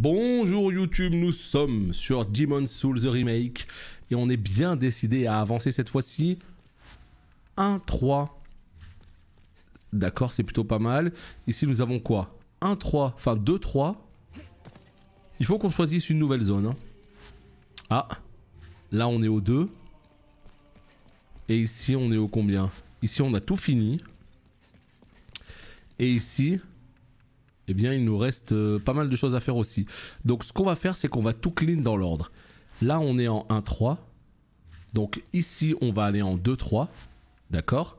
Bonjour YouTube, nous sommes sur Demon's Souls The Remake et on est bien décidé à avancer cette fois-ci. 1-3. D'accord, c'est plutôt pas mal. Ici nous avons quoi? 1-3, enfin 2-3. Il faut qu'on choisisse une nouvelle zone. Hein. Ah, là on est au 2. Et ici on est au combien? Ici on a tout fini. Et ici... eh bien il nous reste pas mal de choses à faire aussi. Donc ce qu'on va faire c'est qu'on va tout clean dans l'ordre. Là on est en 1-3. Donc ici on va aller en 2-3. D'accord.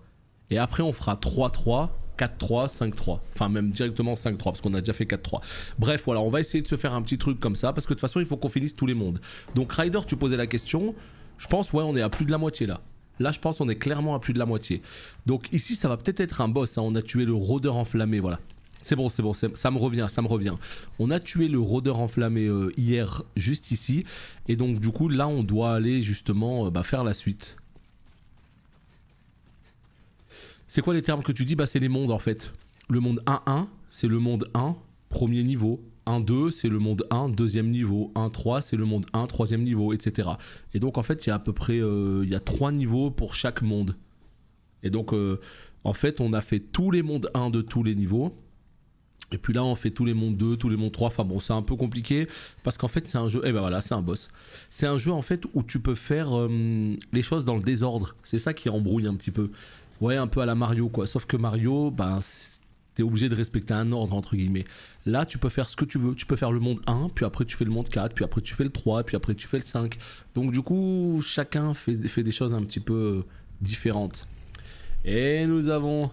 Et après on fera 3-3, 4-3, 5-3. Enfin même directement 5-3 parce qu'on a déjà fait 4-3. Bref voilà, on va essayer de se faire un petit truc comme ça. Parce que de toute façon il faut qu'on finisse tous les mondes. Donc Ryder, tu posais la question. Je pense ouais on est à plus de la moitié là. Là je pense on est clairement à plus de la moitié. Donc ici ça va peut-être être un boss. Hein. On a tué le rôdeur enflammé, voilà. C'est bon, ça me revient, ça me revient. On a tué le rôdeur enflammé hier, juste ici. Et donc du coup, là, on doit aller justement faire la suite. C'est quoi les termes que tu dis? Bah c'est les mondes en fait. Le monde 1-1, c'est le monde 1, premier niveau. 1-2, c'est le monde 1, deuxième niveau. 1-3, c'est le monde 1, troisième niveau, etc. Et donc en fait, il y a à peu près il y a 3 niveaux pour chaque monde. Et donc en fait, on a fait tous les mondes 1 de tous les niveaux. Et puis là on fait tous les mondes 2, tous les mondes 3, enfin bon c'est un peu compliqué parce qu'en fait c'est un jeu, et ben voilà c'est un boss. C'est un jeu en fait où tu peux faire les choses dans le désordre, c'est ça qui embrouille un petit peu. Ouais un peu à la Mario quoi, sauf que Mario, ben t'es obligé de respecter un ordre entre guillemets. Là tu peux faire ce que tu veux, tu peux faire le monde 1, puis après tu fais le monde 4, puis après tu fais le 3, puis après tu fais le 5. Donc du coup chacun fait des choses un petit peu différentes. Et nous avons...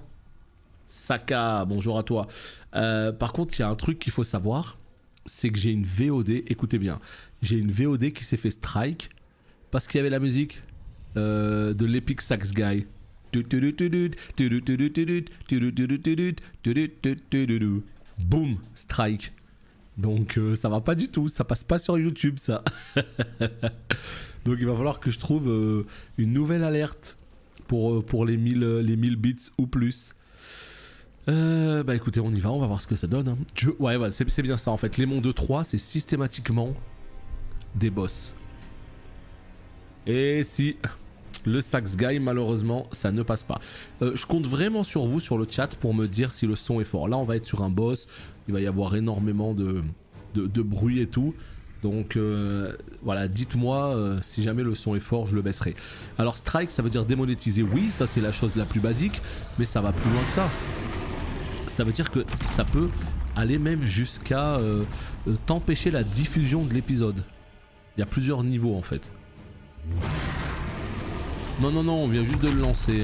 Saka, bonjour à toi. Par contre, il y a un truc qu'il faut savoir, c'est que j'ai une VOD, écoutez bien, j'ai une VOD qui s'est fait strike parce qu'il y avait la musique de l'Epic Sax Guy. Boom, strike. Donc ça va pas du tout, ça passe pas sur YouTube ça. Donc il va falloir que je trouve une nouvelle alerte pour les 1000 bits ou plus. Bah écoutez on y va, on va voir ce que ça donne hein. Ouais c'est bien ça en fait, les mondes 3 c'est systématiquement des boss. Et si le Sax Guy malheureusement ça ne passe pas. Je compte vraiment sur vous sur le chat pour me dire si le son est fort. Là on va être sur un boss, il va y avoir énormément de bruit et tout. Donc voilà, dites-moi si jamais le son est fort, je le baisserai. Alors strike ça veut dire démonétiser, oui ça c'est la chose la plus basique, mais ça va plus loin que ça. Ça veut dire que ça peut aller même jusqu'à t'empêcher la diffusion de l'épisode. Il y a plusieurs niveaux en fait. Non, on vient juste de le lancer.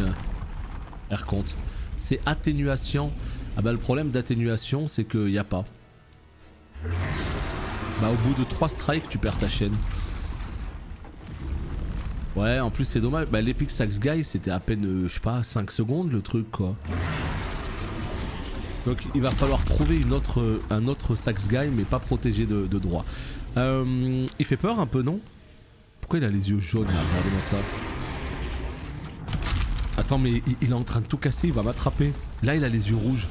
Aircompte. C'est atténuation. Ah bah le problème d'atténuation c'est qu'il n'y a pas. Bah au bout de 3 strikes tu perds ta chaîne. Ouais en plus c'est dommage. Bah l'Epic Sax Guy c'était à peine je sais pas 5 secondes le truc quoi. Donc il va falloir trouver un autre Sax Guy mais pas protégé de droit. Il fait peur un peu non? Pourquoi il a les yeux jaunes là? Regardez-moi ça. Attends mais il est en train de tout casser, il va m'attraper. Là il a les yeux rouges.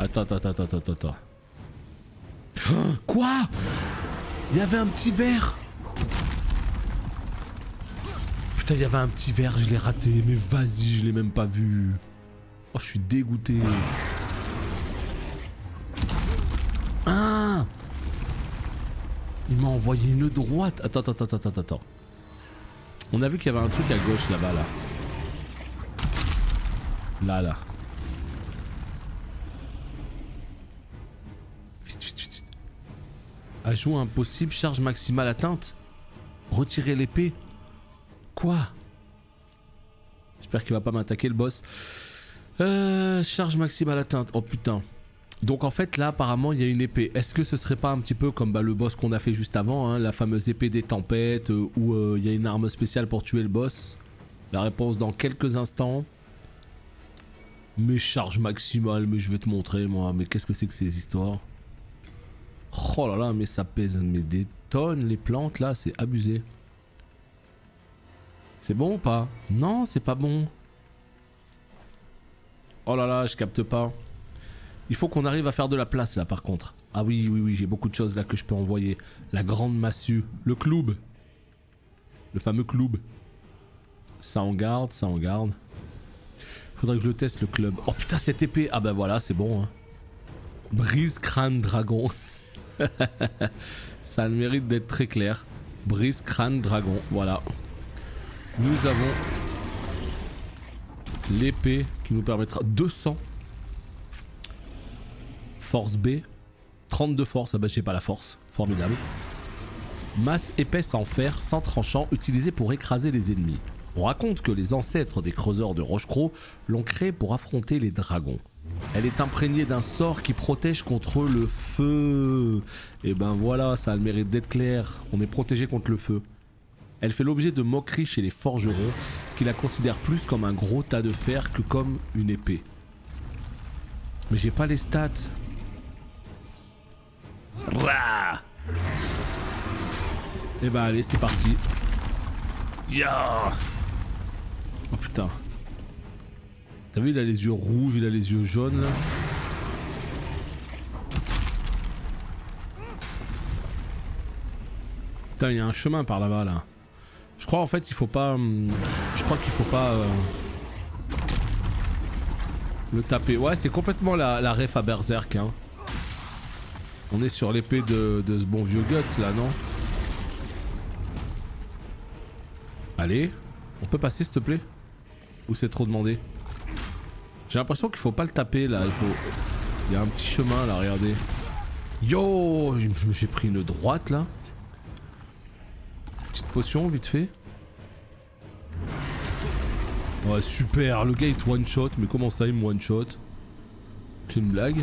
Attends. Quoi? Il y avait un petit verre. Putain, il y avait un petit verre, je l'ai raté. Mais vas-y, je l'ai même pas vu. Oh, je suis dégoûté. Ah! Il m'a envoyé une droite. Attends. On a vu qu'il y avait un truc à gauche là-bas, là. Là. Ajout impossible, charge maximale atteinte. Retirer l'épée. Quoi? J'espère qu'il va pas m'attaquer le boss. Charge maximale atteinte. Oh putain. Donc en fait là apparemment il y a une épée. Est-ce que ce serait pas un petit peu comme le boss qu'on a fait juste avant hein, la fameuse épée des tempêtes où il y a une arme spéciale pour tuer le boss? La réponse dans quelques instants. Mais charge maximale, mais je vais te montrer moi. Mais qu'est-ce que c'est que ces histoires? Oh là là, mais ça pèse mais des tonnes les plantes là, c'est abusé. C'est bon ou pas? Non, c'est pas bon. Oh là là, je capte pas. Il faut qu'on arrive à faire de la place là par contre. Ah oui, oui, oui, j'ai beaucoup de choses là que je peux envoyer. La grande massue. Le cloub. Le fameux cloub. Ça en garde, ça en garde. Faudrait que je le teste le club. Oh putain, cette épée. Ah bah voilà, c'est bon. Hein. Brise crâne dragon. Ça a le mérite d'être très clair. Brise crâne dragon, voilà. Nous avons l'épée qui nous permettra 200. Force B. 32 force, ah bah j'ai pas la force. Formidable. Masse épaisse en fer sans tranchant utilisée pour écraser les ennemis. On raconte que les ancêtres des creuseurs de Rochecrot l'ont créée pour affronter les dragons. Elle est imprégnée d'un sort qui protège contre le feu. Et ben voilà, ça a le mérite d'être clair. On est protégé contre le feu. Elle fait l'objet de moqueries chez les forgerons qui la considèrent plus comme un gros tas de fer que comme une épée. Mais j'ai pas les stats. Et bah allez, c'est parti. Ya. Oh putain. T'as vu, il a les yeux rouges, il a les yeux jaunes là. Putain, il y a un chemin par là-bas là. Je crois en fait il faut pas... Je crois qu'il faut pas... le taper. Ouais, c'est complètement la ref à Berserk hein. On est sur l'épée de ce bon vieux Guts là, non? Allez, on peut passer s'il te plaît? Ou c'est trop demandé? J'ai l'impression qu'il faut pas le taper là, il y a un petit chemin là, regardez. Yo, j'ai pris une droite là. Petite potion vite fait. Ouais super, le gars il te one shot, mais comment ça il me one shot? C'est une blague?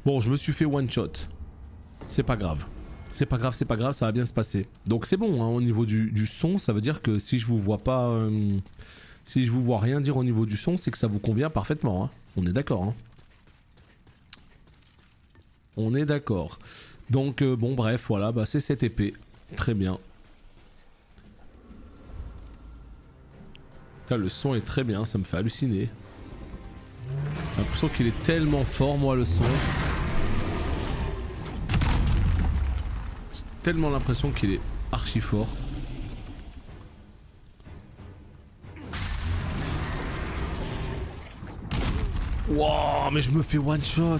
Bon, je me suis fait one shot. C'est pas grave. C'est pas grave, c'est pas grave, ça va bien se passer. Donc c'est bon, hein, au niveau du son, ça veut dire que si je vous vois pas... si je vous vois rien dire au niveau du son, c'est que ça vous convient parfaitement. Hein. On est d'accord. Hein. On est d'accord. Donc bon bref, voilà, bah, c'est cette épée. Très bien. Putain, le son est très bien, ça me fait halluciner. J'ai l'impression qu'il est tellement fort, moi, le son. J'ai tellement l'impression qu'il est archi fort. Wow, mais je me fais one shot.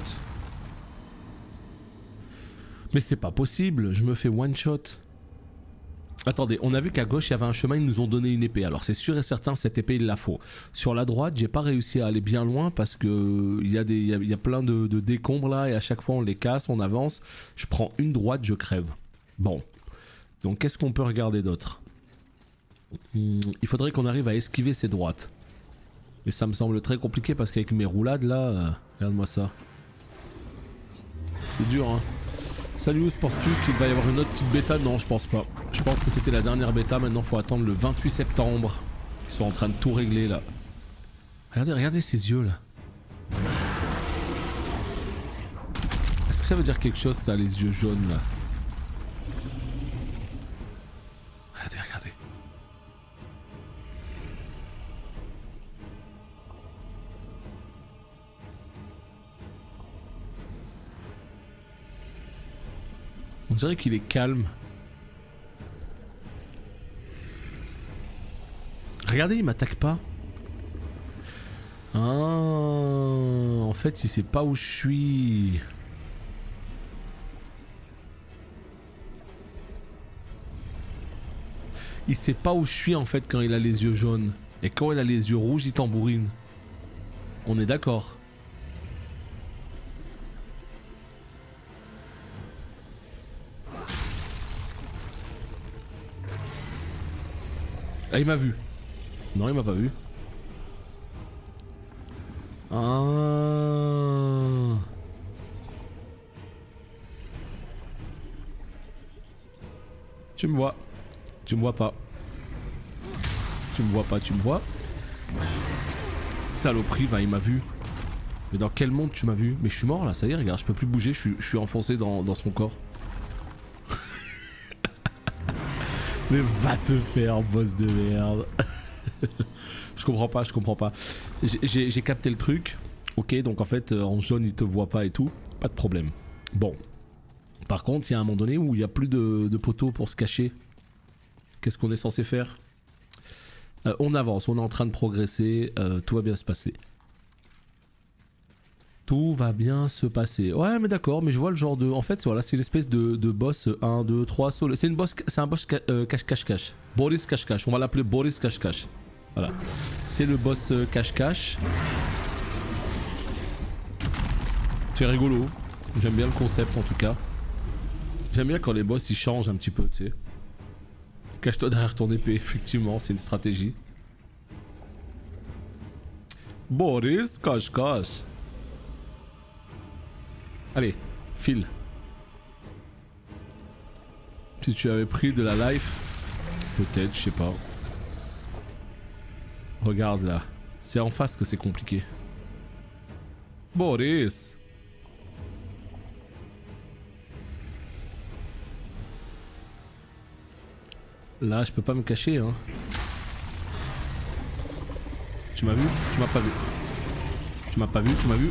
Mais c'est pas possible, je me fais one shot. Attendez, on a vu qu'à gauche il y avait un chemin, ils nous ont donné une épée. Alors c'est sûr et certain, cette épée il la faut. Sur la droite, j'ai pas réussi à aller bien loin parce que il y a plein de décombres là et à chaque fois on les casse, on avance. Je prends une droite, je crève. Bon. Donc qu'est-ce qu'on peut regarder d'autre? Il faudrait qu'on arrive à esquiver ces droites. Et ça me semble très compliqué parce qu'avec mes roulades là, regarde-moi ça. C'est dur hein. Salut, penses-tu qu'il va y avoir une autre petite bêta? Non, je pense pas. Je pense que c'était la dernière bêta, maintenant faut attendre le 28 septembre. Ils sont en train de tout régler là. Regardez ses yeux là. Est-ce que ça veut dire quelque chose ça, les yeux jaunes là? Regardez. On dirait qu'il est calme. Regardez, il m'attaque pas. Ah, en fait, il sait pas où je suis. Il sait pas où je suis en fait quand il a les yeux jaunes. Et quand il a les yeux rouges, il tambourine. On est d'accord. Ah, il m'a vu. Non, il m'a pas vu. Ah. Tu me vois. Tu me vois pas. Tu me vois pas, tu me vois. Saloperie, bah il m'a vu. Mais dans quel monde tu m'as vu? Mais je suis mort là, ça y est, regarde, je peux plus bouger, je suis enfoncé dans son corps. Mais va te faire, boss de merde. Je comprends pas, je comprends pas. J'ai capté le truc. Ok, donc en fait, en jaune, il te voit pas et tout. Pas de problème. Bon. Par contre, il y a un moment donné où il n'y a plus de poteaux pour se cacher. Qu'est-ce qu'on est censé faire? On avance, on est en train de progresser. Tout va bien se passer. Tout va bien se passer. Ouais, mais d'accord, mais je vois le genre de... En fait, voilà, c'est une espèce de boss 1, 2, 3 solo. C'est un boss cache-cache-cache. Boris cache-cache. On va l'appeler Boris cache-cache. Voilà. C'est le boss cache-cache. C'est rigolo. J'aime bien le concept en tout cas. J'aime bien quand les boss ils changent un petit peu, tu sais. Cache-toi derrière ton épée, effectivement, c'est une stratégie. Boris cache-cache. Allez, file. Si tu avais pris de la life, peut-être, je sais pas. Regarde là, c'est en face que c'est compliqué. Boris. Là, je peux pas me cacher, hein. Tu m'as vu? Tu m'as pas vu. Tu m'as pas vu? Tu m'as vu?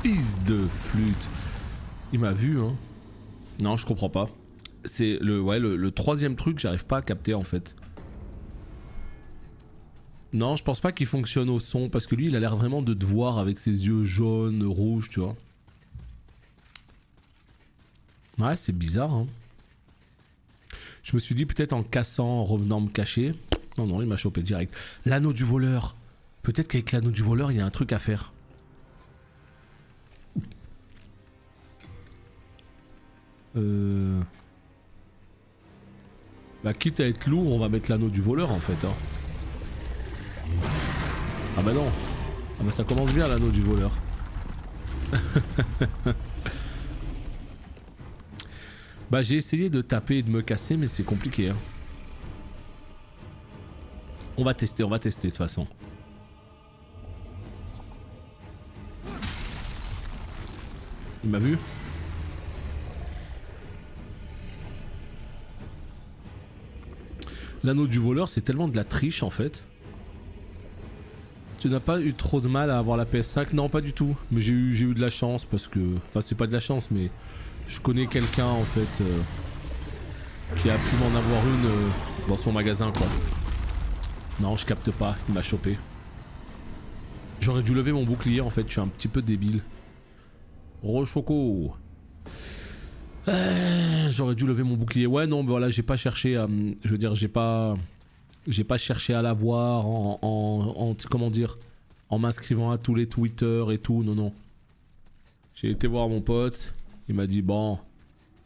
Fils de flûte. Il m'a vu, hein. Non, je comprends pas. C'est le troisième truc que j'arrive pas à capter en fait. Non, je pense pas qu'il fonctionne au son parce que lui il a l'air vraiment de te voir avec ses yeux jaunes, rouges, tu vois. Ouais, c'est bizarre, hein. Je me suis dit peut-être en cassant, en revenant me cacher. Non, non, il m'a chopé direct. L'anneau du voleur. Peut-être qu'avec l'anneau du voleur, il y a un truc à faire. Bah quitte à être lourd, on va mettre l'anneau du voleur en fait, hein. Ah bah non. Ah bah ça commence bien l'anneau du voleur. Bah j'ai essayé de taper et de me casser mais c'est compliqué, hein. On va tester de toute façon. Il m'a vu? L'anneau du voleur c'est tellement de la triche en fait. Tu n'as pas eu trop de mal à avoir la PS5? Non, pas du tout. Mais j'ai eu de la chance parce que... Enfin, c'est pas de la chance, mais je connais quelqu'un en fait qui a pu m'en avoir une dans son magasin, quoi. Non, je capte pas. Il m'a chopé. J'aurais dû lever mon bouclier en fait. Je suis un petit peu débile. Rochoco. J'aurais dû lever mon bouclier. Ouais, non, mais voilà, j'ai pas cherché à... Je veux dire, j'ai pas cherché à l'avoir en comment dire, en m'inscrivant à tous les Twitter et tout, non non. J'ai été voir mon pote, il m'a dit bon,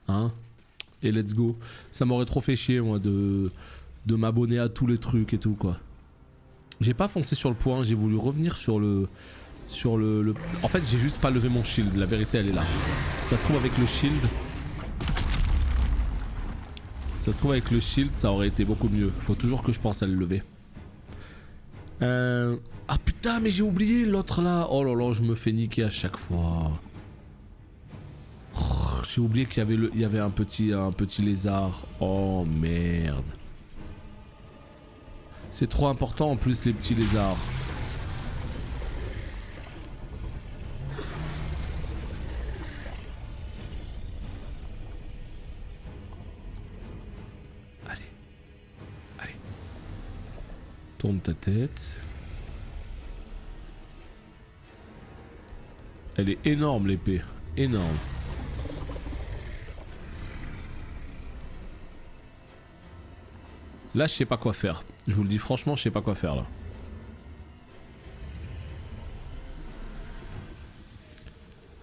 hein, et let's go. Ça m'aurait trop fait chier moi de m'abonner à tous les trucs et tout quoi. J'ai pas foncé sur le point, j'ai voulu revenir sur le... En fait j'ai juste pas levé mon shield, la vérité elle est là. Ça se trouve avec le shield... Ça se trouve avec le shield ça aurait été beaucoup mieux. Faut toujours que je pense à le lever. Ah putain mais j'ai oublié l'autre là. Oh là là je me fais niquer à chaque fois. Oh, j'ai oublié qu'il y avait un petit lézard. Oh merde. C'est trop important en plus les petits lézards. Tourne ta tête. Elle est énorme l'épée. Énorme. Là je sais pas quoi faire. Je vous le dis franchement je sais pas quoi faire là.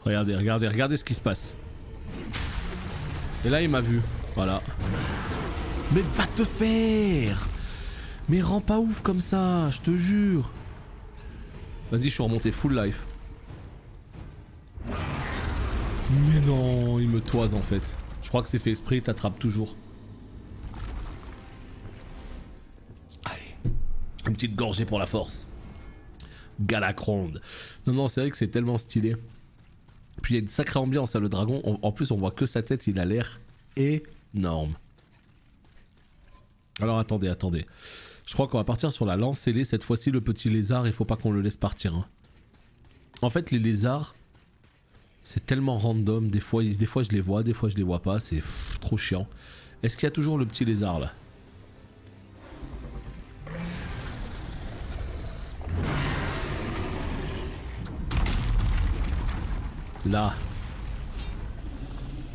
Regardez, regardez, regardez ce qui se passe. Et là il m'a vu. Voilà. Mais va te faire! Mais rends pas ouf comme ça, je te jure. Vas-y, je suis remonté full life. Mais non, il me toise en fait. Je crois que c'est fait exprès, il t'attrape toujours. Allez, une petite gorgée pour la force. Galacronde. Non, non, c'est vrai que c'est tellement stylé. Puis il y a une sacrée ambiance, hein, le dragon. En plus, on voit que sa tête, il a l'air énorme. Alors attendez, attendez. Je crois qu'on va partir sur la lance ailée. Cette fois-ci, le petit lézard, il faut pas qu'on le laisse partir. Hein. En fait, les lézards, c'est tellement random. Des fois, je les vois, des fois, je les vois pas. C'est trop chiant. Est-ce qu'il y a toujours le petit lézard là? Là.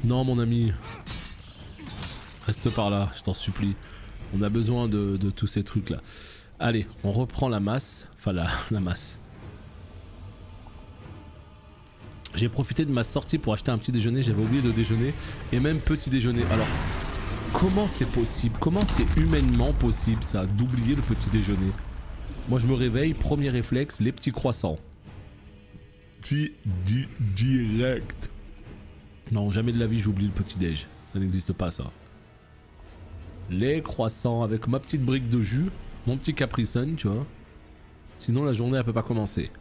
Non, mon ami. Reste par là, je t'en supplie. On a besoin de tous ces trucs là. Allez, on reprend la masse. Enfin, la masse. J'ai profité de ma sortie pour acheter un petit déjeuner. J'avais oublié de déjeuner. Et même petit déjeuner. Alors, comment c'est possible? Comment c'est humainement possible ça, d'oublier le petit déjeuner? Moi, je me réveille, premier réflexe, les petits croissants. Direct. Non, jamais de la vie j'oublie le petit déj. Ça n'existe pas ça. Les croissants avec ma petite brique de jus, mon petit Capri Sun, tu vois. Sinon la journée elle peut pas commencer.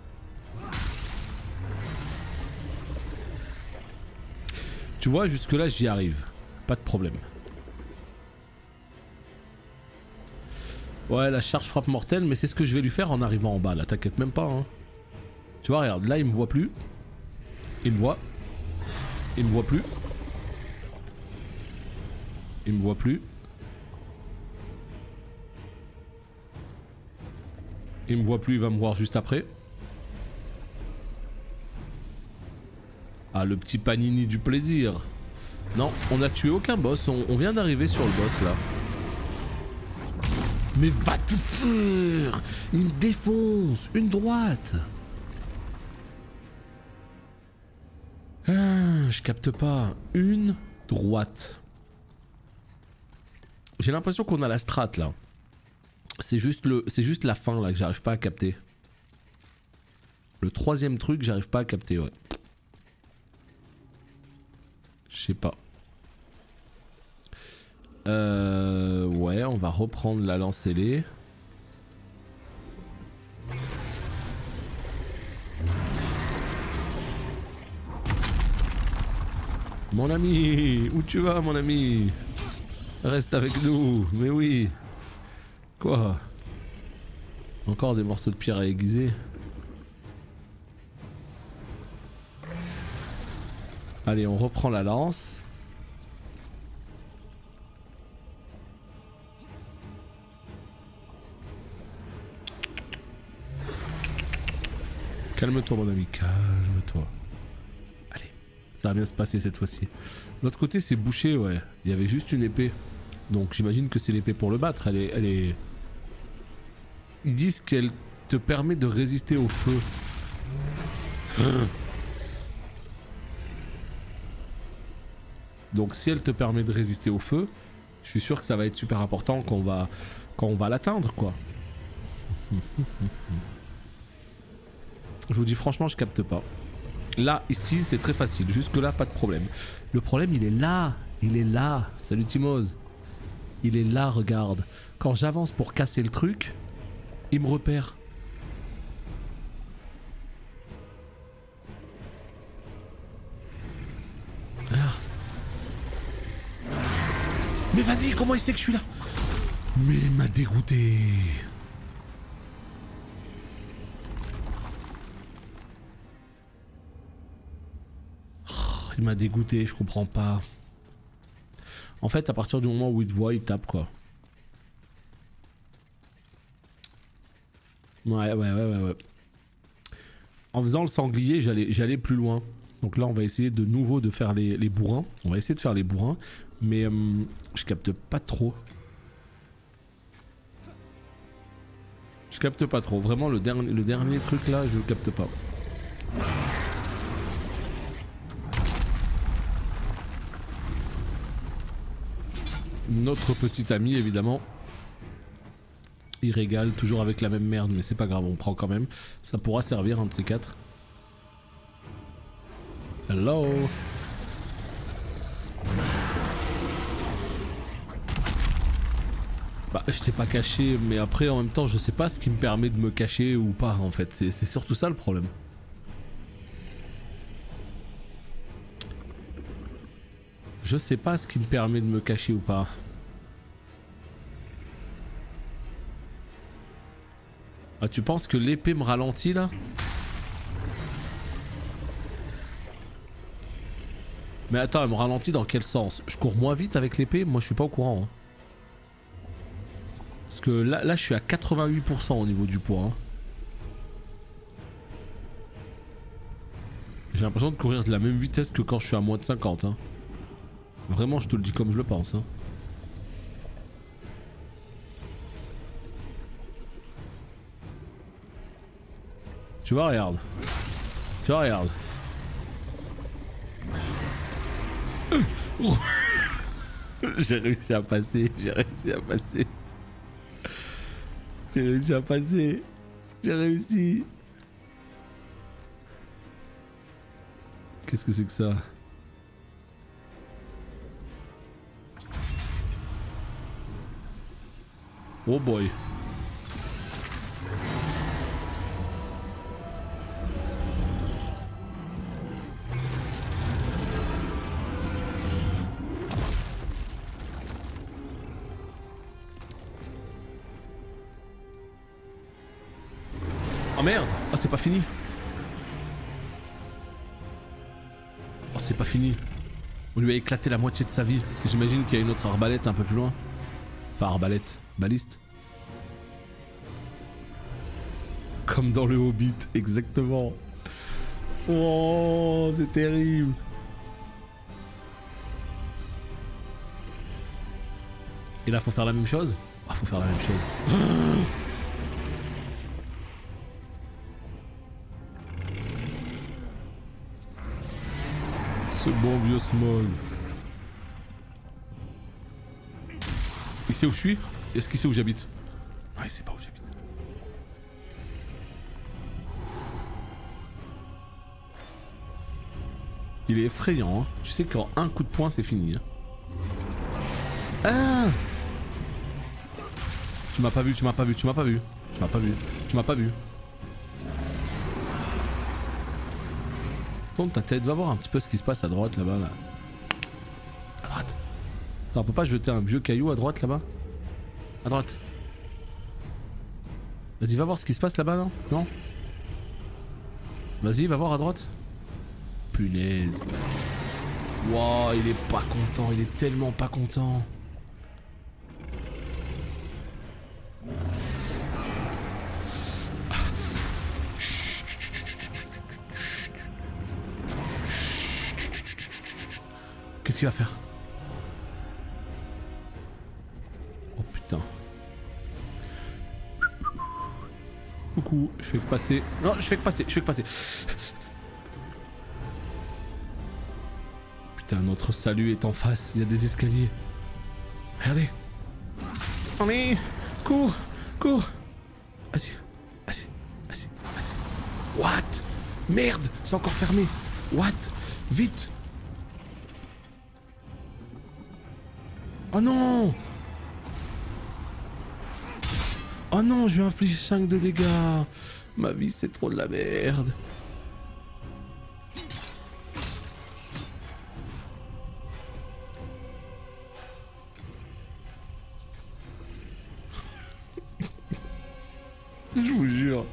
Tu vois, jusque là j'y arrive. Pas de problème. Ouais, la charge frappe mortelle, mais c'est ce que je vais lui faire en arrivant en bas là, t'inquiète même pas hein. Tu vois, regarde, là il me voit plus. Il me voit. Il me voit plus. Il me voit plus. Il me voit plus, il va me voir juste après. Ah, le petit panini du plaisir. Non, on n'a tué aucun boss, on vient d'arriver sur le boss là. Mais va te faire! Il me défonce! Une droite! Ah, je capte pas. Une droite. J'ai l'impression qu'on a la strat là. C'est juste la fin là que j'arrive pas à capter. Le troisième truc, j'arrive pas à capter, ouais. Je sais pas. Ouais, on va reprendre la lance ailée. Mon ami, où tu vas mon ami? Reste avec nous, mais oui. Quoi? Encore des morceaux de pierre à aiguiser. Allez, on reprend la lance. Calme-toi mon ami, calme-toi. Allez, ça va bien se passer cette fois-ci. L'autre côté c'est bouché, ouais. Il y avait juste une épée. Donc j'imagine que c'est l'épée pour le battre. Elle est... Ils disent qu'elle te permet de résister au feu. Donc si elle te permet de résister au feu, je suis sûr que ça va être super important quand on va l'atteindre quoi. Je vous dis franchement, je capte pas. Là, ici, c'est très facile. Jusque là, pas de problème. Le problème, il est là. Il est là. Salut Timose. Il est là, regarde. Quand j'avance pour casser le truc, il me repère. Ah. Mais vas-y, comment il sait que je suis là? Mais il m'a dégoûté. Il m'a dégoûté, je comprends pas. En fait, à partir du moment où il te voit, il tape quoi. Ouais. En faisant le sanglier, j'allais plus loin. Donc là, on va essayer de nouveau de faire les bourrins. On va essayer de faire les bourrins. Mais je capte pas trop. Je capte pas trop. Vraiment, le dernier truc là, je capte pas. Notre petit ami évidemment. Il régale toujours avec la même merde mais c'est pas grave, on prend quand même. Ça pourra servir un de ces quatre. Hello. Bah je t'ai pas caché mais après en même temps je sais pas ce qui me permet de me cacher ou pas en fait. C'est surtout ça le problème. Je sais pas ce qui me permet de me cacher ou pas. Ah, tu penses que l'épée me ralentit là? Mais attends, elle me ralentit dans quel sens? Je cours moins vite avec l'épée? Moi je suis pas au courant. Hein. Parce que là je suis à 88% au niveau du poids. Hein. J'ai l'impression de courir de la même vitesse que quand je suis à moins de 50. Hein. Vraiment, je te le dis comme je le pense. Hein. Tu vois, regarde. Tu vois, regarde. J'ai réussi à passer, j'ai réussi à passer. J'ai réussi à passer. J'ai réussi. Qu'est-ce que c'est que ça? Oh boy. Oh merde! Oh c'est pas fini! Oh c'est pas fini! On lui a éclaté la moitié de sa vie. J'imagine qu'il y a une autre arbalète un peu plus loin. Enfin arbalète, baliste. Comme dans le Hobbit, exactement. Oh c'est terrible! Et là faut faire la même chose? Ah faut faire la même chose. Ce bon vieux Smog. Il sait où je suis? Est-ce qu'il sait où j'habite? Ah il sait pas où j'habite. Il est effrayant hein. Tu sais qu'en un coup de poing c'est fini hein. Ah! Tu m'as pas vu, tu m'as pas vu, tu m'as pas vu. Tu m'as pas vu, tu m'as pas vu. Tourne ta tête, va voir un petit peu ce qui se passe à droite là-bas là. À droite. Attends, on peut pas jeter un vieux caillou à droite là-bas? À droite. Vas-y, va voir ce qui se passe là-bas, non? Non? Vas-y, va voir à droite. Punaise. Wow, il est pas content, il est tellement pas content. Qu'est-ce qu'il va faire? Oh putain. Coucou, je fais que passer. Non, je fais que passer, je fais que passer. Putain, notre salut est en face, il y a des escaliers. Regardez. Allez, cours, cours. Vas-y, vas-y, vas-y, vas-y. What? Merde, c'est encore fermé. What? Vite. Oh non! Oh non, je lui ai infligé 5 de dégâts. Ma vie, c'est trop de la merde. Je vous jure.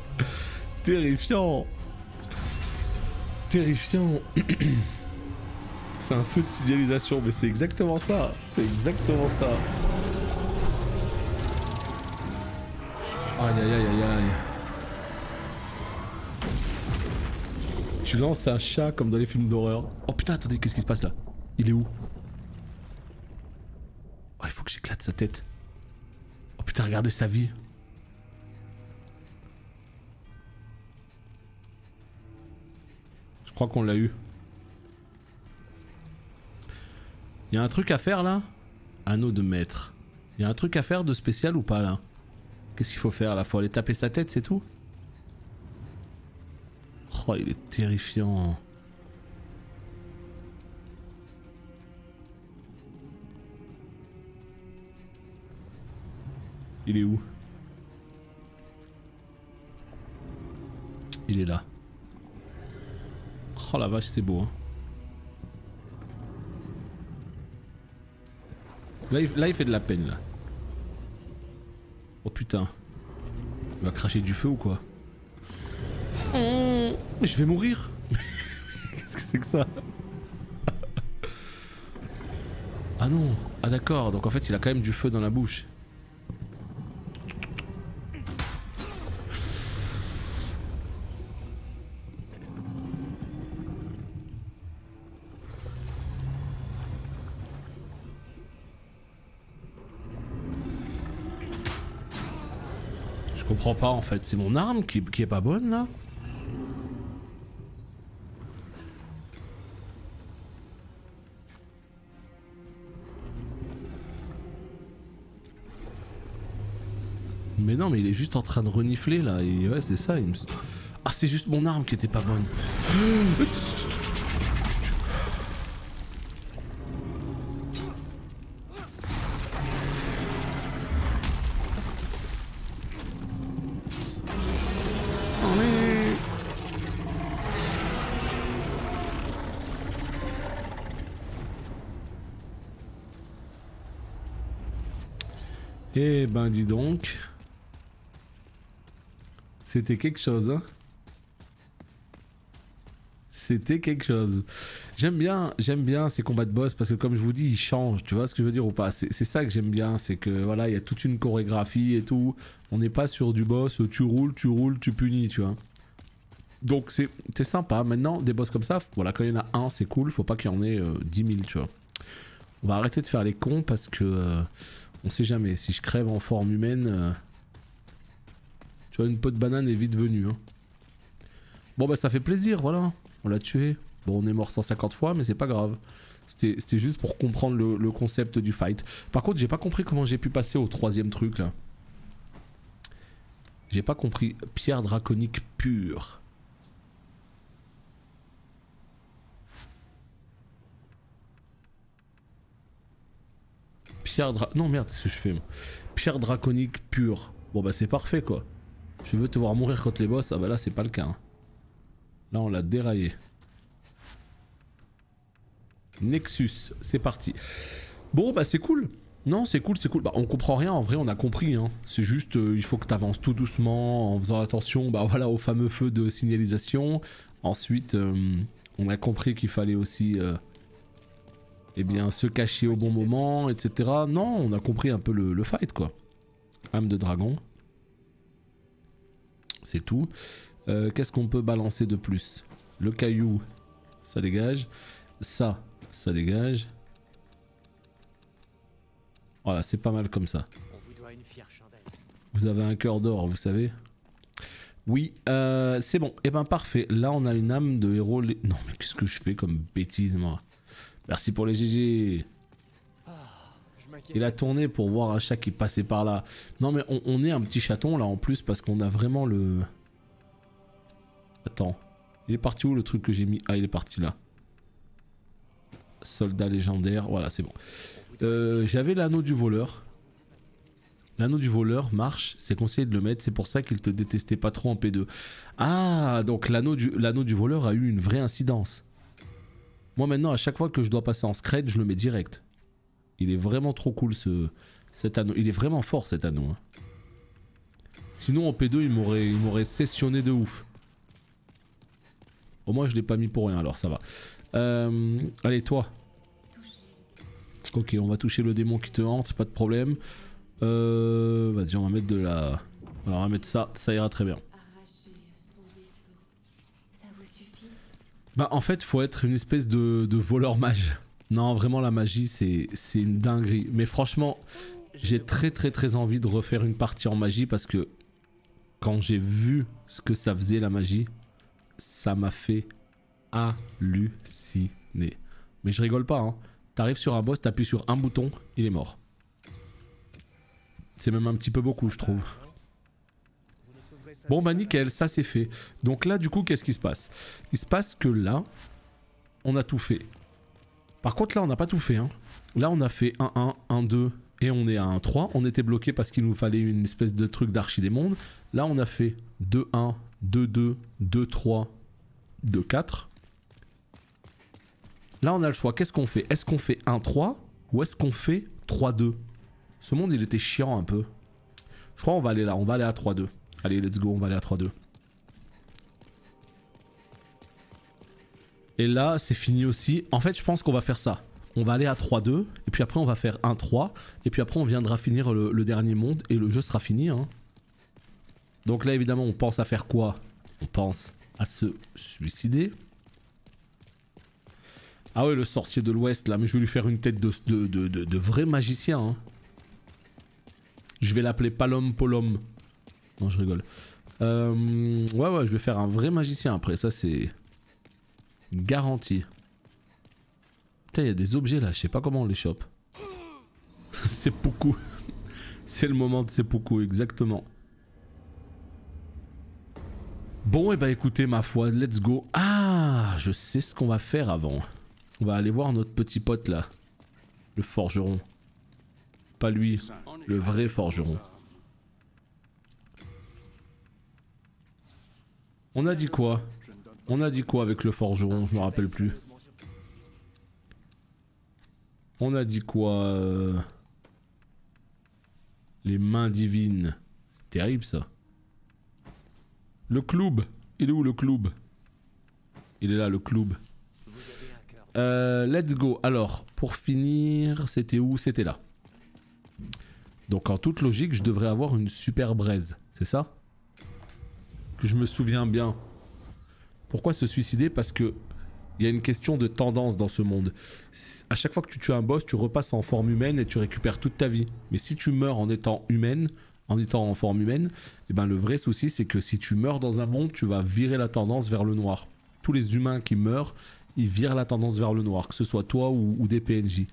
Terrifiant. Terrifiant. C'est un feu de signalisation, mais c'est exactement ça. C'est exactement ça. Aïe aïe aïe aïe aïe. Tu lances un chat comme dans les films d'horreur. Oh putain, attendez, qu'est-ce qui se passe là? Il est où? Oh, il faut que j'éclate sa tête. Oh putain, regardez sa vie. Je crois qu'on l'a eu. Il y a un truc à faire là? Anneau de maître. Il y a un truc à faire de spécial ou pas là? Qu'est-ce qu'il faut faire là? Faut aller taper sa tête, c'est tout? Oh, il est terrifiant. Il est où? Il est là. Oh la vache, c'est beau hein. Là il fait de la peine là. Oh putain. Il va cracher du feu ou quoi? Je vais mourir. Qu'est-ce que c'est que ça? Ah non. Ah d'accord, donc en fait il a quand même du feu dans la bouche. Je comprends pas en fait, c'est mon arme qui est pas bonne là? Mais non, mais il est juste en train de renifler là, et ouais, c'est ça. Ah, c'est juste mon arme qui était pas bonne. Eh ben, dis donc. C'était quelque chose, hein. C'était quelque chose. J'aime bien ces combats de boss parce que comme je vous dis, ils changent, tu vois ce que je veux dire ou pas? C'est ça que j'aime bien, c'est que voilà, il y a toute une chorégraphie et tout. On n'est pas sur du boss, tu roules, tu punis, tu vois. Donc c'est sympa. Maintenant, des boss comme ça, voilà, quand il y en a un, c'est cool, faut pas qu'il y en ait 10 000, tu vois. On va arrêter de faire les cons parce que on sait jamais. Si je crève en forme humaine, tu vois, une peau de banane est vite venue. Hein. Bon bah ça fait plaisir, voilà. On l'a tué. Bon, on est mort 150 fois, mais c'est pas grave. C'était juste pour comprendre le concept du fight. Par contre, j'ai pas compris comment j'ai pu passer au troisième truc là. J'ai pas compris. Pierre draconique pure. Non merde, qu'est-ce que je fais moi? Pierre draconique pure. Bon bah c'est parfait quoi. Je veux te voir mourir contre les boss. Ah bah là c'est pas le cas. Hein. Là on l'a déraillé. Nexus, c'est parti. Bon bah c'est cool. Non c'est cool, c'est cool. Bah on comprend rien en vrai, on a compris. Hein. C'est juste il faut que tu avances tout doucement en faisant attention bah, voilà, au fameux feu de signalisation. Ensuite on a compris qu'il fallait aussi eh bien se cacher au bon moment, etc. Non, on a compris un peu le fight quoi. Âme de dragon. C'est tout. Qu'est-ce qu'on peut balancer de plus? Le caillou, ça dégage. Ça dégage. Voilà, c'est pas mal comme ça. Vous avez un cœur d'or, vous savez. Oui, c'est bon. Et ben parfait. Là, on a une âme de héros. Non, mais qu'est-ce que je fais comme bêtise, moi? Merci pour les GG. Il a tourné pour voir un chat qui passait par là. Non, mais on est un petit chaton là en plus parce qu'on a vraiment le... Attends. Il est parti où le truc que j'ai mis? Ah, il est parti là. Soldat légendaire. Voilà, c'est bon. J'avais l'anneau du voleur. L'anneau du voleur marche. C'est conseillé de le mettre. C'est pour ça qu'il te détestait pas trop en P2. Ah, donc l'anneau du voleur a eu une vraie incidence. Moi maintenant, à chaque fois que je dois passer en scred, je le mets direct. Il est vraiment trop cool cet anneau. Il est vraiment fort cet anneau. Hein. Sinon en P2, il m'aurait sessionné de ouf. Au moins je l'ai pas mis pour rien alors ça va. Allez toi. Ok, on va toucher le démon qui te hante, pas de problème. Vas-y, on va mettre de la... Alors on va mettre ça, ça ira très bien. Bah en fait faut être une espèce de voleur mage. Non vraiment la magie c'est une dinguerie. Mais franchement j'ai très envie de refaire une partie en magie parce que quand j'ai vu ce que ça faisait la magie, ça m'a fait halluciner. Mais je rigole pas hein. T'arrives sur un boss, t'appuies sur un bouton, il est mort. C'est même un petit peu beaucoup je trouve. Bon bah nickel, ça c'est fait. Donc là du coup qu'est-ce qui se passe? Il se passe que là, on a tout fait. Par contre là on n'a pas tout fait. Hein. Là on a fait 1-1, 1-2 et on est à 1-3. On était bloqué parce qu'il nous fallait une espèce de truc d'archidémon. Là on a fait 2-1, 2-2, 2-3, 2-4. Là on a le choix, qu'est-ce qu'on fait? Est-ce qu'on fait 1-3 ou est-ce qu'on fait 3-2? Ce monde il était chiant un peu. Je crois qu'on va aller là, on va aller à 3-2. Allez, let's go, on va aller à 3-2. Et là, c'est fini aussi. En fait, je pense qu'on va faire ça. On va aller à 3-2, et puis après on va faire 1-3, et puis après on viendra finir le dernier monde, et le jeu sera fini. Hein. Donc là, évidemment, on pense à faire quoi? On pense à se suicider. Ah ouais, le sorcier de l'Ouest, là, mais je vais lui faire une tête de vrai magicien. Hein. Je vais l'appeler Palom Polom. Non, je rigole. Ouais, je vais faire un vrai magicien après, ça c'est garanti. Putain, il y a des objets là, je sais pas comment on les chope. C'est beaucoup. C'est le moment de seppuku, exactement. Bon, et bah écoutez, ma foi, let's go. Ah, je sais ce qu'on va faire avant. On va aller voir notre petit pote là. Le forgeron. Pas lui, le vrai forgeron. On a dit quoi? On a dit quoi avec le forgeron? Je me rappelle plus. On a dit quoi? Les mains divines. C'est terrible ça. Le club. Il est où le club? Il est là le club. Let's go. Alors, pour finir, c'était où? C'était là. Donc en toute logique, je devrais avoir une super braise. C'est ça? Que je me souviens bien. Pourquoi se suicider? Parce que il y a une question de tendance dans ce monde. À chaque fois que tu tues un boss, tu repasses en forme humaine et tu récupères toute ta vie. Mais si tu meurs en étant humaine, en étant en forme humaine, eh ben le vrai souci c'est que si tu meurs dans un monde, tu vas virer la tendance vers le noir. Tous les humains qui meurent, ils virent la tendance vers le noir, que ce soit toi ou des PNJ.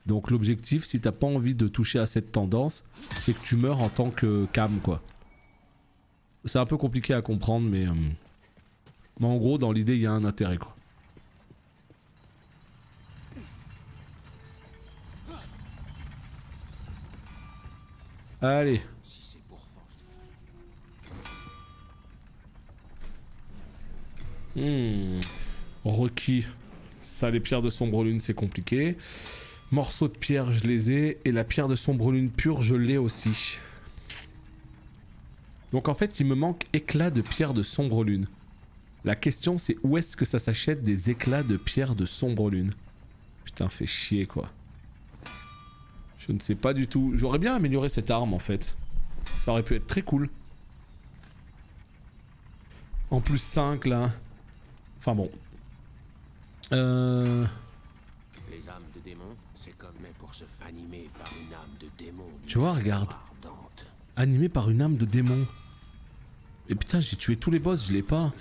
Donc l'objectif, si t'as pas envie de toucher à cette tendance, c'est que tu meurs en tant que cam quoi. C'est un peu compliqué à comprendre mais en gros dans l'idée il y a un intérêt quoi. Allez. Requis. Ça, les pierres de sombre lune, c'est compliqué. Morceaux de pierre, je les ai. Et la pierre de sombre lune pure, je l'ai aussi. Donc en fait, il me manque éclats de pierre de sombre lune. La question, c'est où est-ce que ça s'achète des éclats de pierre de sombre lune? Putain, fait chier, quoi. Je ne sais pas du tout. J'aurais bien amélioré cette arme, en fait. Ça aurait pu être très cool. En plus 5, là. Enfin bon. Les âmes de démons, c'est comme mais pour se animer par une âme de démon. Tu vois, regarde. Animé par une âme de démon. Et putain, j'ai tué tous les boss, je l'ai pas.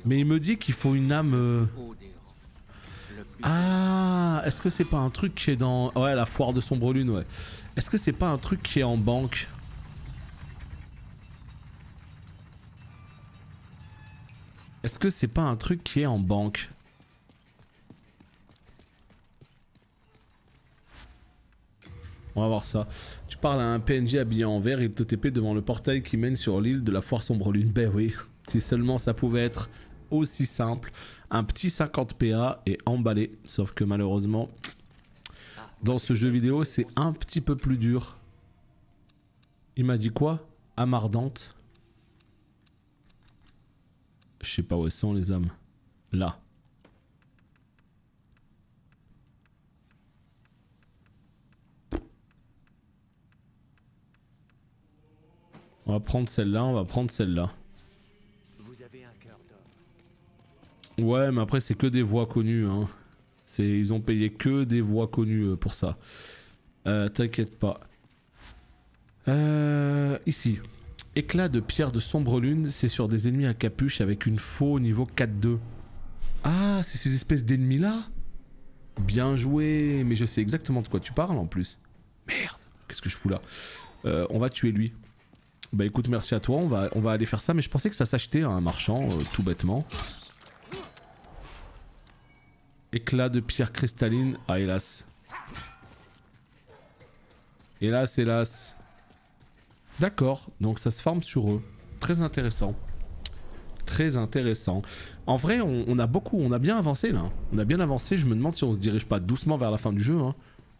Mais il me dit qu'il faut une âme... Ah, est-ce que c'est pas un truc qui est dans... Ouais, la foire de sombre lune, ouais. Est-ce que c'est pas un truc qui est en banque? Est-ce que c'est pas un truc qui est en banque? On va voir ça. Tu parles à un PNJ habillé en vert, il te TP devant le portail qui mène sur l'île de la foire sombre lune. Ben oui, si seulement ça pouvait être aussi simple. Un petit 50 PA et emballé. Sauf que malheureusement, dans ce jeu vidéo, c'est un petit peu plus dur. Il m'a dit quoi? Âme ardente. Je sais pas où elles sont les âmes. Là. On va prendre celle-là, on va prendre celle-là. Ouais, mais après c'est que des voix connues. Hein. Ils ont payé que des voix connues pour ça. T'inquiète pas. Ici. Éclat de pierre de sombre lune, c'est sur des ennemis à capuche avec une faux niveau 4-2. Ah, c'est ces espèces d'ennemis là? Bien joué, mais je sais exactement de quoi tu parles en plus. Merde, qu'est-ce que je fous là? On va tuer lui. Bah écoute, merci à toi, on va aller faire ça, mais je pensais que ça s'achetait à un marchand, tout bêtement. Éclat de pierre cristalline, ah hélas. Hélas, hélas. D'accord, donc ça se forme sur eux. Très intéressant. Très intéressant. En vrai, on a bien avancé là. On a bien avancé, je me demande si on se dirige pas doucement vers la fin du jeu. Hein.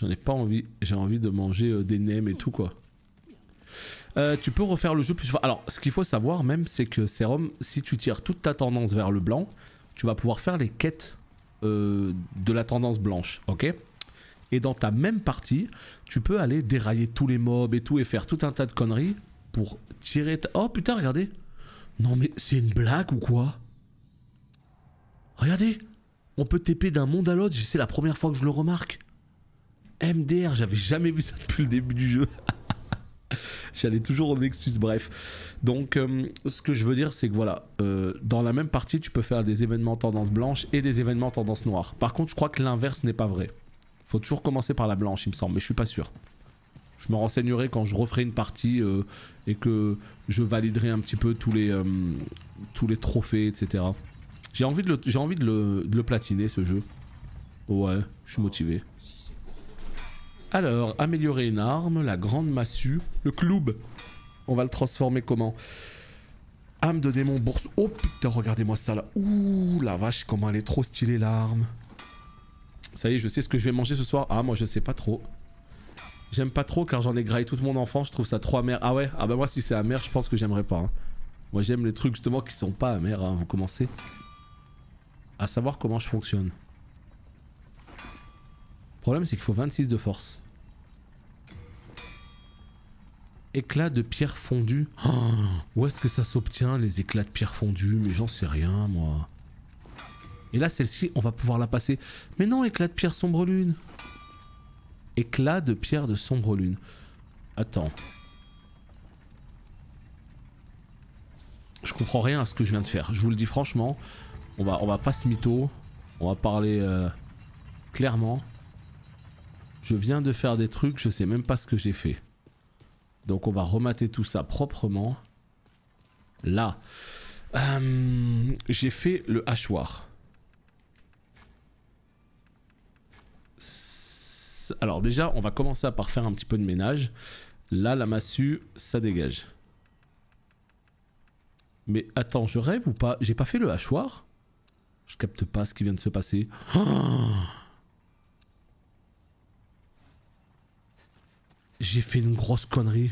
J'en ai pas envie. J'ai envie de manger des nems et tout quoi. Tu peux refaire le jeu plus fort. Alors, ce qu'il faut savoir même, c'est que Serum, si tu tires toute ta tendance vers le blanc, tu vas pouvoir faire les quêtes de la tendance blanche, ok? Et dans ta même partie, tu peux aller dérailler tous les mobs et tout et faire tout un tas de conneries pour tirer ta... Oh putain, regardez! Non mais c'est une blague ou quoi? Regardez! On peut TP d'un monde à l'autre, c'est la première fois que je le remarque. MDR, j'avais jamais vu ça depuis le début du jeu. J'allais toujours au Nexus, bref. Donc, ce que je veux dire, c'est que voilà, dans la même partie, tu peux faire des événements tendance blanche et des événements tendance noire. Par contre, je crois que l'inverse n'est pas vrai. Faut toujours commencer par la blanche, il me semble, mais je suis pas sûr. Je me renseignerai quand je referai une partie et que je validerai un petit peu tous les trophées, etc. J'ai envie de le platiner, ce jeu. Ouais, je suis motivé. Alors, améliorer une arme, la grande massue, le cloub. On va le transformer comment? Âme de démon, bourse. Oh putain, regardez-moi ça là. Ouh, la vache, comment elle est trop stylée l'arme. Ça y est, je sais ce que je vais manger ce soir. Ah, moi je sais pas trop. J'aime pas trop car j'en ai graillé toute mon enfance, je trouve ça trop amer. Ah ouais? Ah bah moi si c'est amer, je pense que j'aimerais pas. Hein. Moi j'aime les trucs justement qui sont pas amers, hein. Vous commencez à savoir comment je fonctionne. Le problème c'est qu'il faut 26 de force. Éclat de pierre fondue. Oh, où est-ce que ça s'obtient les éclats de pierre fondue? Mais j'en sais rien moi. Et là celle-ci on va pouvoir la passer. Mais non, éclat de pierre sombre lune. Éclat de pierre de sombre lune. Attends. Je comprends rien à ce que je viens de faire. Je vous le dis franchement. On va pas se mytho. On va parler clairement. Je viens de faire des trucs, je sais même pas ce que j'ai fait. Donc on va remater tout ça proprement. Là. J'ai fait le hachoir. Alors déjà, on va commencer par faire un petit peu de ménage. Là, la massue, ça dégage. Mais attends, je rêve ou pas? J'ai pas fait le hachoir? Je capte pas ce qui vient de se passer. Oh, j'ai fait une grosse connerie.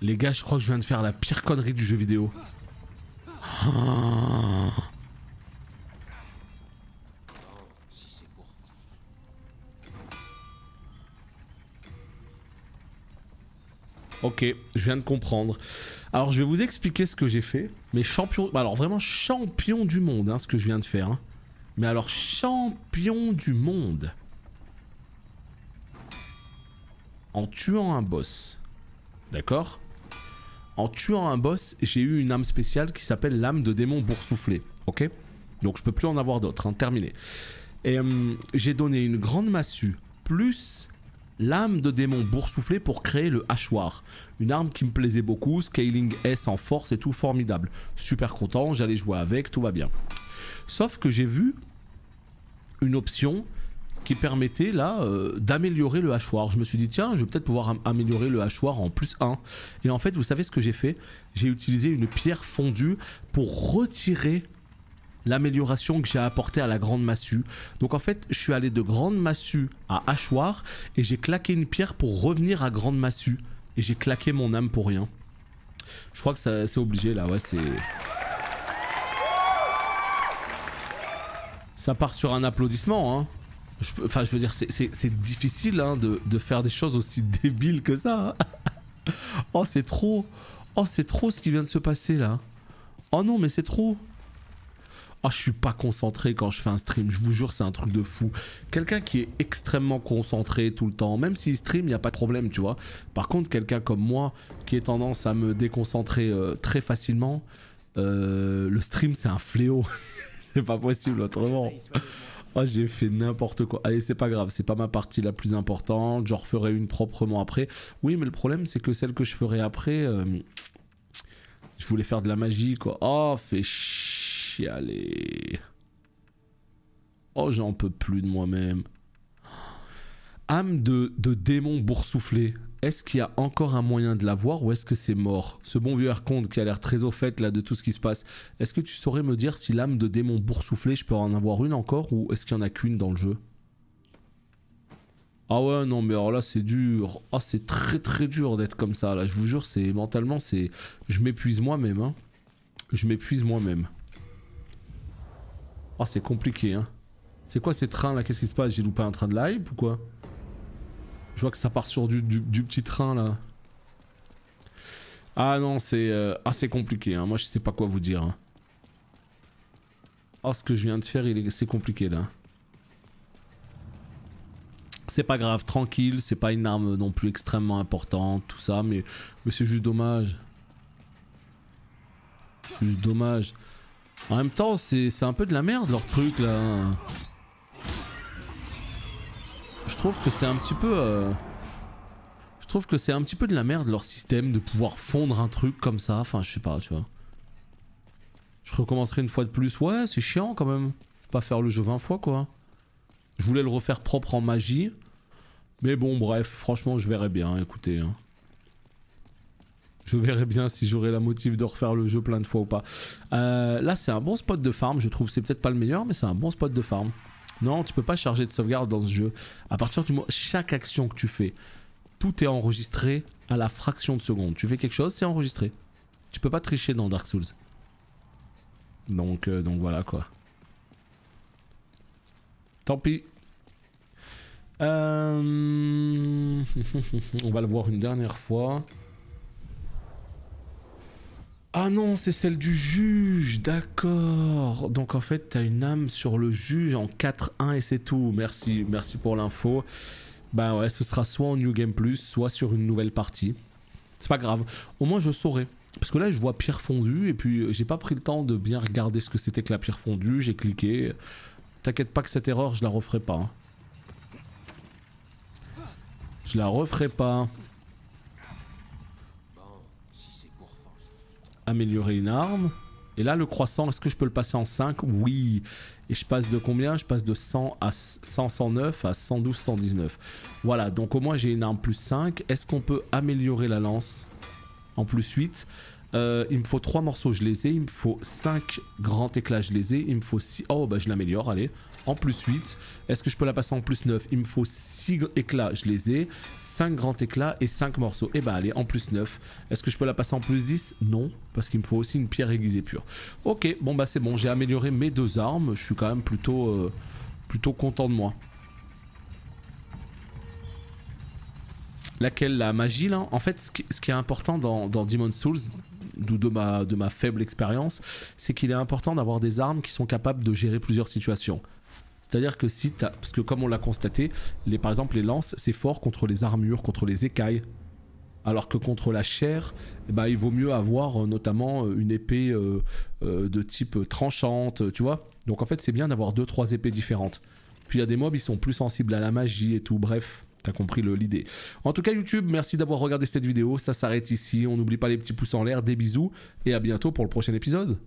Les gars, je crois que je viens de faire la pire connerie du jeu vidéo. Oh. Ok, je viens de comprendre. Alors je vais vous expliquer ce que j'ai fait. Mais champion... Alors vraiment champion du monde, hein, ce que je viens de faire. Hein. Mais alors champion du monde. En tuant un boss. D'accord? En tuant un boss, j'ai eu une âme spéciale qui s'appelle l'âme de démon boursouflé. Ok? Donc je peux plus en avoir d'autres, hein, terminé. Et j'ai donné une grande massue plus... l'âme de démon boursouflé pour créer le hachoir. Une arme qui me plaisait beaucoup, scaling S en force et tout, formidable. Super content, j'allais jouer avec, tout va bien. Sauf que j'ai vu une option qui permettait là d'améliorer le hachoir. Je me suis dit tiens, je vais peut-être pouvoir améliorer le hachoir en plus 1. Et en fait, vous savez ce que j'ai fait? J'ai utilisé une pierre fondue pour retirer l'amélioration que j'ai apportée à la grande massue. Donc en fait, je suis allé de grande massue à hachoir et j'ai claqué une pierre pour revenir à grande massue. Et j'ai claqué mon âme pour rien. Je crois que c'est obligé là, ouais, c'est... Ça part sur un applaudissement, hein. Enfin, je veux dire, c'est difficile hein, de faire des choses aussi débiles que ça. Hein. Oh, c'est trop. Oh, c'est trop ce qui vient de se passer là. Oh non, mais c'est trop. Ah, je suis pas concentré quand je fais un stream, je vous jure, c'est un truc de fou. Quelqu'un qui est extrêmement concentré tout le temps, même s'il stream, il n'y a pas de problème, tu vois. Par contre, quelqu'un comme moi, qui a tendance à me déconcentrer très facilement, le stream, c'est un fléau. C'est pas possible autrement. Oh, j'ai fait n'importe quoi. Allez, c'est pas grave, c'est pas ma partie la plus importante, j'en referai une proprement après. Oui, mais le problème, c'est que celle que je ferai après, je voulais faire de la magie, quoi. Oh, fait chialer. Oh, j'en peux plus de moi-même. âme de démon boursouflé. Est-ce qu'il y a encore un moyen de l'avoir ou est-ce que c'est mort? Ce bon vieux Arconte qui a l'air très au fait là de tout ce qui se passe. Est-ce que tu saurais me dire si l'âme de démon boursouflé, je peux en avoir une encore ou est-ce qu'il n'y en a qu'une dans le jeu? Ah ouais, non, mais alors là, c'est dur. Ah, c'est très très dur d'être comme ça, là. Je vous jure, c'est mentalement, c'est... Je m'épuise moi-même, hein. Je m'épuise moi-même. Ah, c'est compliqué, hein. C'est quoi ces trains, là? Qu'est-ce qui se passe? J'ai loupé un train de live ou quoi? Je vois que ça part sur du petit train, là. Ah non, c'est... Ah, c'est compliqué, hein. Moi, je sais pas quoi vous dire, hein. Ah, ce que je viens de faire, c'est compliqué, là. C'est pas grave, tranquille, c'est pas une arme non plus extrêmement importante, tout ça, mais c'est juste dommage. C'est juste dommage. En même temps, c'est un peu de la merde leur truc là. Je trouve que c'est un petit peu... Je trouve que c'est un petit peu de la merde leur système de pouvoir fondre un truc comme ça, enfin je sais pas, tu vois. Je recommencerai une fois de plus, ouais c'est chiant quand même. Je vais pas faire le jeu 20 fois quoi. Je voulais le refaire propre en magie. Mais bon, bref, franchement, je verrai bien, écoutez. Hein. Je verrai bien si j'aurai la motive de refaire le jeu plein de fois ou pas. Là, c'est un bon spot de farm, je trouve. C'est peut-être pas le meilleur, mais c'est un bon spot de farm. Non, tu peux pas charger de sauvegarde dans ce jeu. À partir du moment... Chaque action que tu fais, tout est enregistré à la fraction de seconde. Tu fais quelque chose, c'est enregistré. Tu peux pas tricher dans Dark Souls. Donc voilà, quoi. Tant pis. On va le voir une dernière fois. Ah non, c'est celle du juge, d'accord. Donc en fait, t'as une âme sur le juge en 4-1 et c'est tout. Merci, merci pour l'info. Bah ouais, ce sera soit en New Game Plus, soit sur une nouvelle partie. C'est pas grave, au moins je saurai. Parce que là, je vois pierre fondue et puis j'ai pas pris le temps de bien regarder ce que c'était que la pierre fondue. J'ai cliqué. T'inquiète pas que cette erreur, je la referai pas. Hein. Je la referai pas. Améliorer une arme. Et là, le croissant, est-ce que je peux le passer en 5? Oui. Et je passe de combien? Je passe de 100 à 100, 109 à 112, 119. Voilà, donc au moins j'ai une arme plus 5. Est-ce qu'on peut améliorer la lance en plus 8? Il me faut 3 morceaux, je les ai. Il me faut 5 grands éclats, je les ai. Il me faut 6... Oh, bah je l'améliore, allez. En plus 8. Est-ce que je peux la passer en plus 9? Il me faut 6 éclats, je les ai. 5 grands éclats et 5 morceaux. Et bah allez, en plus 9. Est-ce que je peux la passer en plus 10? Non, parce qu'il me faut aussi une pierre aiguisée pure. Ok, bon bah c'est bon, j'ai amélioré mes 2 armes. Je suis quand même plutôt content de moi. Laquelle? La magie là? En fait, ce qui est important dans Demon's Souls, d'où de ma faible expérience, c'est qu'il est important d'avoir des armes qui sont capables de gérer plusieurs situations. C'est-à-dire que si t'as... Parce que comme on l'a constaté, par exemple les lances, c'est fort contre les armures, contre les écailles. Alors que contre la chair, eh ben, il vaut mieux avoir notamment une épée de type tranchante, tu vois. Donc en fait c'est bien d'avoir 2-3 épées différentes. Puis il y a des mobs, ils sont plus sensibles à la magie et tout, bref... T'as compris l'idée. En tout cas YouTube, merci d'avoir regardé cette vidéo. Ça s'arrête ici. On n'oublie pas les petits pouces en l'air. Des bisous et à bientôt pour le prochain épisode.